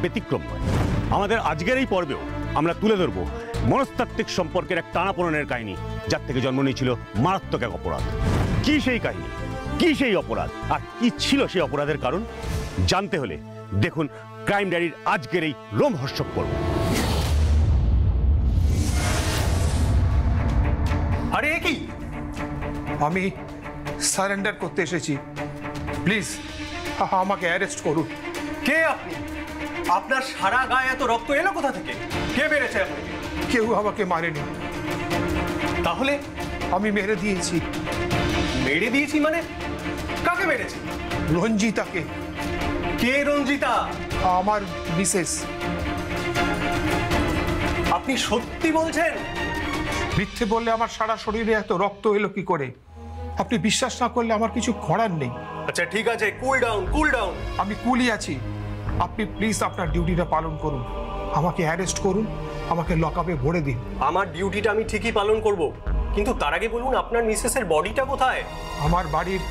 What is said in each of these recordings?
ব্যতিক্রম নয়। আমাদের আজকের এই পর্বেও আমরা তুলে ধরব মনস্তাত্ত্বিক সম্পর্কের এক টানাপোড়েনের কাহিনী, যার থেকে জন্ম নিয়েছিল মারাত্মক এক অপরাধ। কি সেই কাহিনী, কি সেই অপরাধ, আর কি ছিল সেই অপরাধের কারণ, জানতে হলে দেখুন ক্রাইম ডায়েরির আজকের এই রোমহর্ষক পর্ব। আরে কি, আমি সারেন্ডার করতে এসেছি, প্লিজ আমাকে অ্যারেস্ট করুন। কে আপনি? আপনার সারা গায়ে এত রক্ত এলো কোথা থেকে? কে মেরেছে আপনাকে? কেউ আমাকে মারেনি। তাহলে? আমি মেরে দিয়েছি। মেরে দিয়েছি মানে? কাকে মেরেছি? রঞ্জিতাকে। কে রঞ্জিতা? আমার মিসেস। আপনি সত্যি বলছেন? মিথ্যে বললে আমার সারা শরীরে এত রক্ত এলো কি করে? আপনি বিশ্বাস না করলে আমার কিছু করার নেই। আচ্ছা ঠিক আছে, কুল ডাউন, কুল ডাউন। আমি কুলই আছি। আপনি প্লিজ আপনার ডিউটিটা পালন করুন, আমাকে অ্যারেস্ট করুন, আমাকে লকআপে ভরে দিন। আমার ডিউটিটা আমি ঠিকই পালন করব, কিন্তু তার আগে বলুন আপনার মিসেসের বডিটা কোথায়? আমার বাড়ির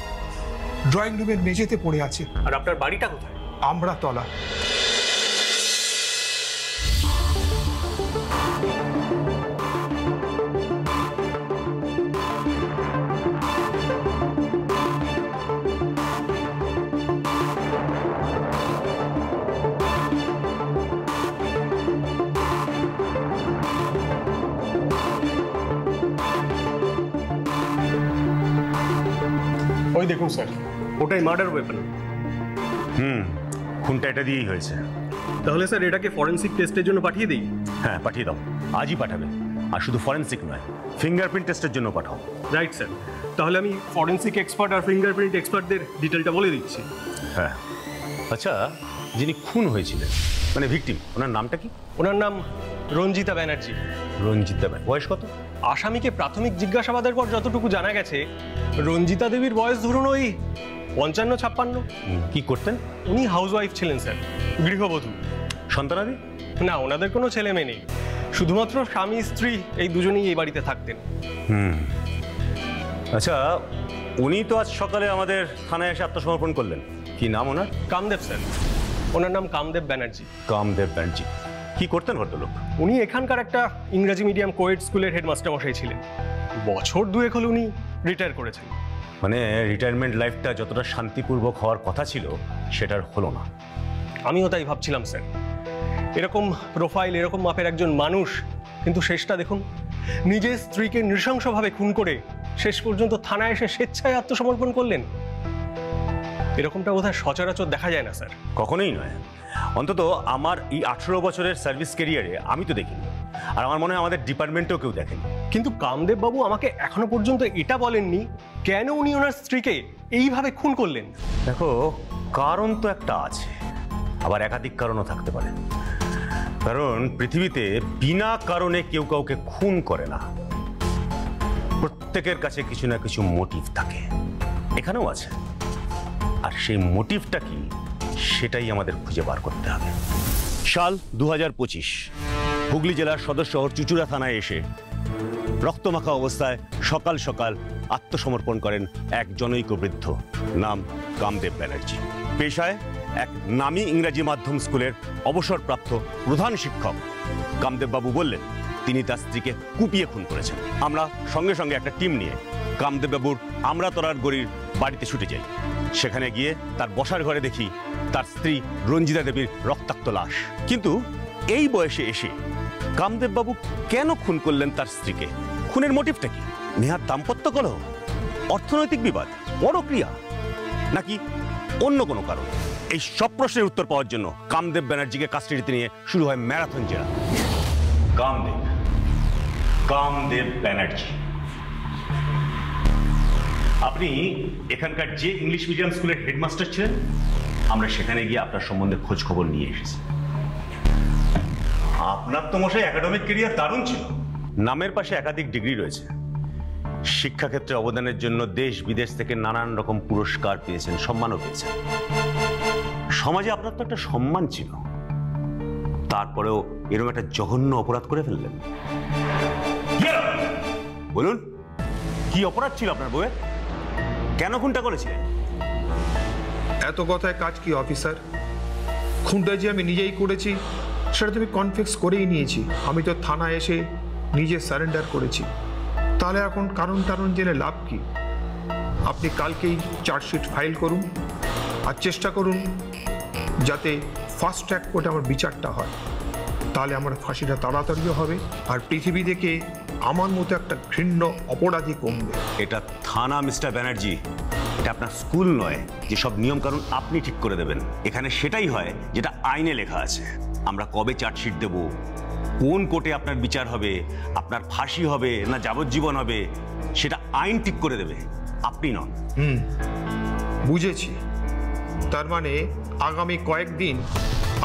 ড্রয়িং রুমের মেঝেতে পড়ে আছে। আর আপনার বাড়িটা কোথায়? আমড়াতলা। ওই দেখুন স্যার, ওটাই মার্ডার ওয়েপন। খুনটা এটা দিয়েই হয়েছে। তাহলে স্যার এটাকে ফরেনসিক টেস্টের জন্য পাঠিয়ে দিই? হ্যাঁ পাঠিয়ে দাও, আজই পাঠাবে। আর শুধু ফরেনসিক নয়, ফিঙ্গারপ্রিন্ট টেস্টের জন্য পাঠাও। রাইট স্যার, তাহলে আমি ফরেনসিক এক্সপার্ট আর ফিঙ্গারপ্রিন্ট এক্সপার্টদের ডিটেলটা বলে দিচ্ছি। হ্যাঁ, আচ্ছা যিনি খুন হয়েছিলেন, মানে ভিকটিম, ওনার নামটা কি? ওনার নাম রঞ্জিতা ব্যানার্জি। রঞ্জিতা ব্যানার্জি। বয়স কত? আসামিকে প্রাথমিক জিজ্ঞাসাবাদের পর যতটুকু জানা গেছে, রঞ্জিতা দেবীর বয়স ধরুন ওই 55-56। কি করতেন? উনি হাউসওয়াইফ ছিলেন স্যার, গৃহবধূ। সন্তানাদি? না, ওনাদের কোনো ছেলে মেয়ে নেই, শুধুমাত্র স্বামী স্ত্রী এই দুজনেই এই বাড়িতে থাকতেন। আচ্ছা, উনি তো আজ সকালে আমাদের থানায় এসে আত্মসমর্পণ করলেন। কি নাম ওনার? কামদেব স্যার, ওনার নাম কামদেব ব্যানার্জি। কামদেব ব্যানার্জি। কি করতেন ভদ্রলোক? উনি এখানকার একটা ইংরাজি মিডিয়াম কোয়েড স্কুলের হেডমাস্টার মশাই ছিলেন। বছর দুয়েক হলো উনি রিটায়ার করেছেন। মানে রিটায়ারমেন্ট লাইফটা যতটা শান্তিপূর্বক হওয়ার কথা ছিল সেটার হলো না। আমিও তাই ভাবছিলাম স্যার, এরকম প্রোফাইল, এরকম মাপের একজন মানুষ, কিন্তু শেষটা দেখুন, নিজের স্ত্রীকে নৃশংসভাবে খুন করে শেষ পর্যন্ত থানায় এসে স্বেচ্ছায় আত্মসমর্পণ করলেন। এরকমটা বোধহয় সচরাচর দেখা যায় না স্যার। কখনোই নয়, অন্তত আমার এই 18 বছরের সার্ভিস ক্যারিয়ারে আমি তো দেখিনি, আর আমার মনে হয় আমাদের ডিপার্টমেন্টেও কেউ দেখেনি। কিন্তু কামদেব বাবু আমাকে এখনো পর্যন্ত এটা বলেননি কেন উনি ওনার স্ত্রীকে এইভাবে খুন করলেন। দেখো, কারণ তো একটা আছে, আবার একাধিক কারণও থাকতে পারে। কারণ পৃথিবীতে বিনা কারণে কেউ কাউকে খুন করে না। প্রত্যেকের কাছে কিছু না কিছু মোটিভ থাকে, এখানেও আছে। আর সেই মোটিভটা কি, সেটাই আমাদের খুঁজে বার করতে হবে। সাল 2025, হুগলি জেলার সদর শহর চুচুড়া থানায় এসে রক্তমাখা অবস্থায় সকাল সকাল আত্মসমর্পণ করেন এক জনৈক বৃদ্ধ, নাম কামদেব ব্যানার্জি। পেশায় এক নামী ইংরাজি মাধ্যম স্কুলের অবসরপ্রাপ্ত প্রধান শিক্ষক। কামদেববাবু বললেন তিনি তার স্ত্রীকে কুপিয়ে খুন করেছেন। আমরা সঙ্গে সঙ্গে একটা টিম নিয়ে কামদেববাবুর আমড়াতলার গড়ির বাড়িতে ছুটে যাই। সেখানে গিয়ে তার বসার ঘরে দেখি তার স্ত্রী রঞ্জিতা দেবীর রক্তাক্ত লাশ। কিন্তু এই বয়সে এসে কামদেববাবু কেন খুন করলেন তার স্ত্রীকে? খুনের মোটিভটা কি? নেহাত দাম্পত্য কলহ, অর্থনৈতিক বিবাদ, পরক্রিয়া, নাকি অন্য কোনো কারণ? এই সব প্রশ্নের উত্তর পাওয়ার জন্য কামদেব ব্যানার্জিকে কাস্টাডিতে নিয়ে শুরু হয় ম্যারাথন জেরা। কামদেব ব্যানার্জি, আপনি এখানকার যে ইংলিশ মিডিয়াম স্কুলের হেডমাস্টার ছিলেন, আমরা সেখানে গিয়ে আপনার সম্বন্ধে খোঁজ খবর নিয়ে এসেছি। আপনার তো মশাই একাডেমিক ক্যারিয়ার দারুণ ছিল, নামের পাশে একাধিক ডিগ্রি রয়েছে, শিক্ষাক্ষেত্রে অবদানের জন্য দেশ বিদেশ থেকে নানান রকম পুরস্কার পেয়েছেন, সম্মানও পেয়েছেন। সমাজে আপনার তো একটা সম্মান ছিল, তারপরেও এরকম একটা জঘন্য অপরাধ করে ফেললেন। বলুন, কি অপরাধ ছিল আপনার বউয়ের? কেন খুনটা করেছিলেন? এত কথায় কাজ কি অফিসার? খুনটা যে আমি নিজেই করেছি সেটা তুমি কনফেস করেই নিয়েছি। আমি তো থানায় এসে নিজে সারেন্ডার করেছি, তাহলে এখন কারণ জেনে লাভ কি? আপনি কালকেই চার্জশিট ফাইল করুন আর চেষ্টা করুন যাতে ফাস্ট ট্র্যাক কোর্টে আমার বিচারটা হয়, তাহলে আমার ফাঁসিটা তাড়াতাড়িও হবে আর পৃথিবী থেকে আমার মতো একটা ঘৃণ্য অপরাধী কমবে। এটা থানা মিস্টার ব্যানার্জি, এটা আপনার স্কুল নয় যে সব নিয়মকানুন আপনি ঠিক করে দেবেন। এখানে সেটাই হয় যেটা আইনে লেখা আছে। আমরা কবে চার্জশিট দেব, কোন কোর্টে আপনার বিচার হবে, আপনার ফাঁসি হবে না যাবজ্জীবন হবে, সেটা আইন ঠিক করে দেবে, আপনি নন। বুঝেছি। তার মানে আগামী কয়েকদিন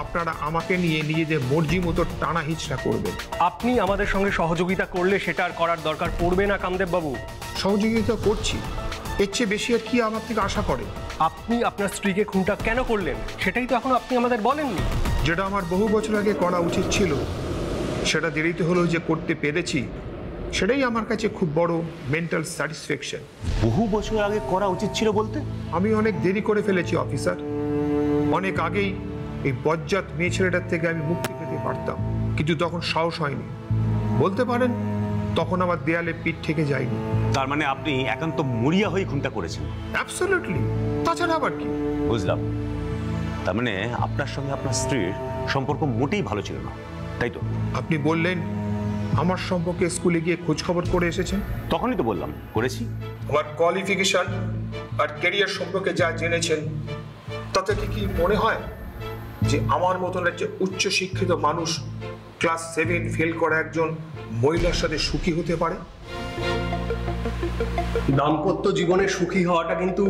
আপনারা আমাকে নিয়ে নিজেদের মর্জি মতো টানা হিচড়া করবেন। আপনি আমাদের সঙ্গে সহযোগিতা করলে সেটা আর করার দরকার পড়বে না কামদেব বাবু। সহযোগিতা করছি, এর চেয়ে বেশি আর কি আমার থেকে আশা করে? আপনি আপনার স্ত্রীকে খুনটা কেন করলেন সেটাই তো এখন আপনি আমাদের বলেননি। যেটা আমার বহু বছর আগে করা উচিত ছিল, সেটা দেরিতে হলেও যে করতে পেরেছি, সেটাই আমার কাছে খুব বড় মেন্টাল স্যাটিসফ্যাকশন। বহু বছর আগে করা উচিত ছিল বলতে? আমি অনেক দেরি করে ফেলেছি অফিসার। অনেক আগেই এই বজ্জাত মেয়ে ছেলেটার থেকে আমি মুক্তি পেতে পারতাম, কিন্তু তখন সাহস হয়নি। বলতে পারেন তখন আমার দেয়ালে পিঠ থেকে যায়নি। তার মানে আপনি একান্ত মরিয়া হয়ে খুনটা করেছেন? অ্যাবসলিউটলি, তাছাড়া আবার কি? বুঝলাম। তার মানে আপনার সঙ্গে আপনার স্ত্রীর সম্পর্ক মোটেই ভালো ছিল না, তাই তো? আপনি বললেন আমার সম্পর্কে স্কুলে গিয়ে খোঁজ খবর করে এসেছেন। তখনই তো বললাম করেছি। আমার কোয়ালিফিকেশন আর ক্যারিয়ার সম্পর্কে যা জেনেছেন তাতে কি মনে হয় যে আমার মতন একজন উচ্চ শিক্ষিত মানুষ ক্লাস 7 ফেল করা একজন মহিলার সাথে সুখী হতে পারে? দাম্পত্য জীবনে সুখী হওয়াটা কিন্তু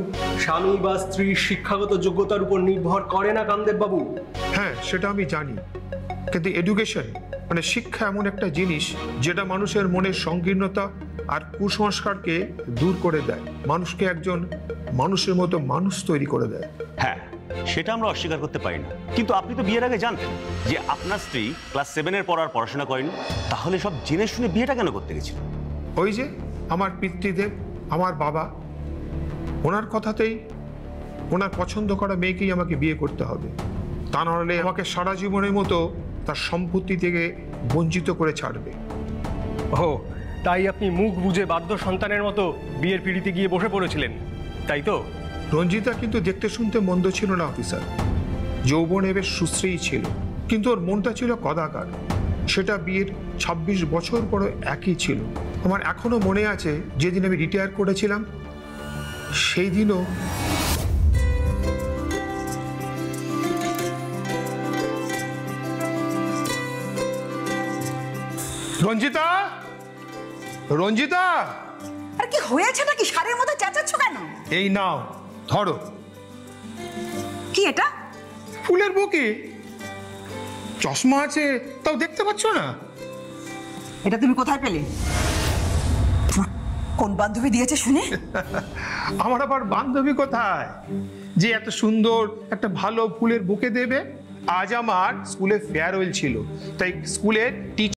স্বামী বা স্ত্রীর শিক্ষাগত যোগ্যতার উপর নির্ভর করে না কামদেব বাবু। হ্যাঁ, সেটা আমি জানি, কিন্তু এডুকেশন মানে শিক্ষা এমন একটা জিনিস যেটা মানুষের মনের সংকীর্ণতা আর কুসংস্কারকে দূর করে দেয়, মানুষকে একজন মানুষের মতো মানুষ তৈরি করে দেয়। হ্যাঁ, সেটা আমরা অস্বীকার করতে পারি না, কিন্তু আপনি তো বিয়ের আগে জানতেন যে আপনার স্ত্রী ক্লাস 7 পর আর পড়াশোনা করেনি, তাহলে সব জেনে শুনে বিয়েটা কেন করতে গেছিল? ওই যে আমার পিতৃদেব, আমার বাবা, ওনার কথাতেই ওনার পছন্দ করা মেয়েকেই আমাকে বিয়ে করতে হবে, তা নাহলে আমাকে সারা জীবনের মতো তার সম্পত্তি থেকে বঞ্চিত করে ছাড়বে। ও, তাই আপনি মুখ বুঝে বাধ্য সন্তানের মতো বিয়ের পিড়িতে গিয়ে বসে পড়েছিলেন, তাই তো? রঞ্জিতা কিন্তু দেখতে শুনতে মন্দ ছিল না অফিসার, যৌবনে বেশ সুশ্রী ছিল, কিন্তু ওর মনটা ছিল কদাকার। সেটা বিয়ের 26 বছর পর একই ছিল। আমার এখনো মনে আছে যেদিন আমি রিটায়ার করেছিলাম, সেই দিনও রঞ্জিতা, রঞ্জিতা, আর কি হয়েছে নাকি? সারের মতো চেঁচাচ্ছ কেন? এই নাও ধরো। কি এটা? ফুলের বুকে চশমা আছে, তাও দেখতে পাচ্ছ না? এটা তুমি কোথায় পেলে? কোন বান্ধবী দিয়েছে শুনে? আমার আবার বান্ধবী কোথায় যে এত সুন্দর একটা ভালো ফুলের বুকে দেবে? আজ আমার স্কুলে ফেয়ারওয়েল ছিল, তাই স্কুলের টিচার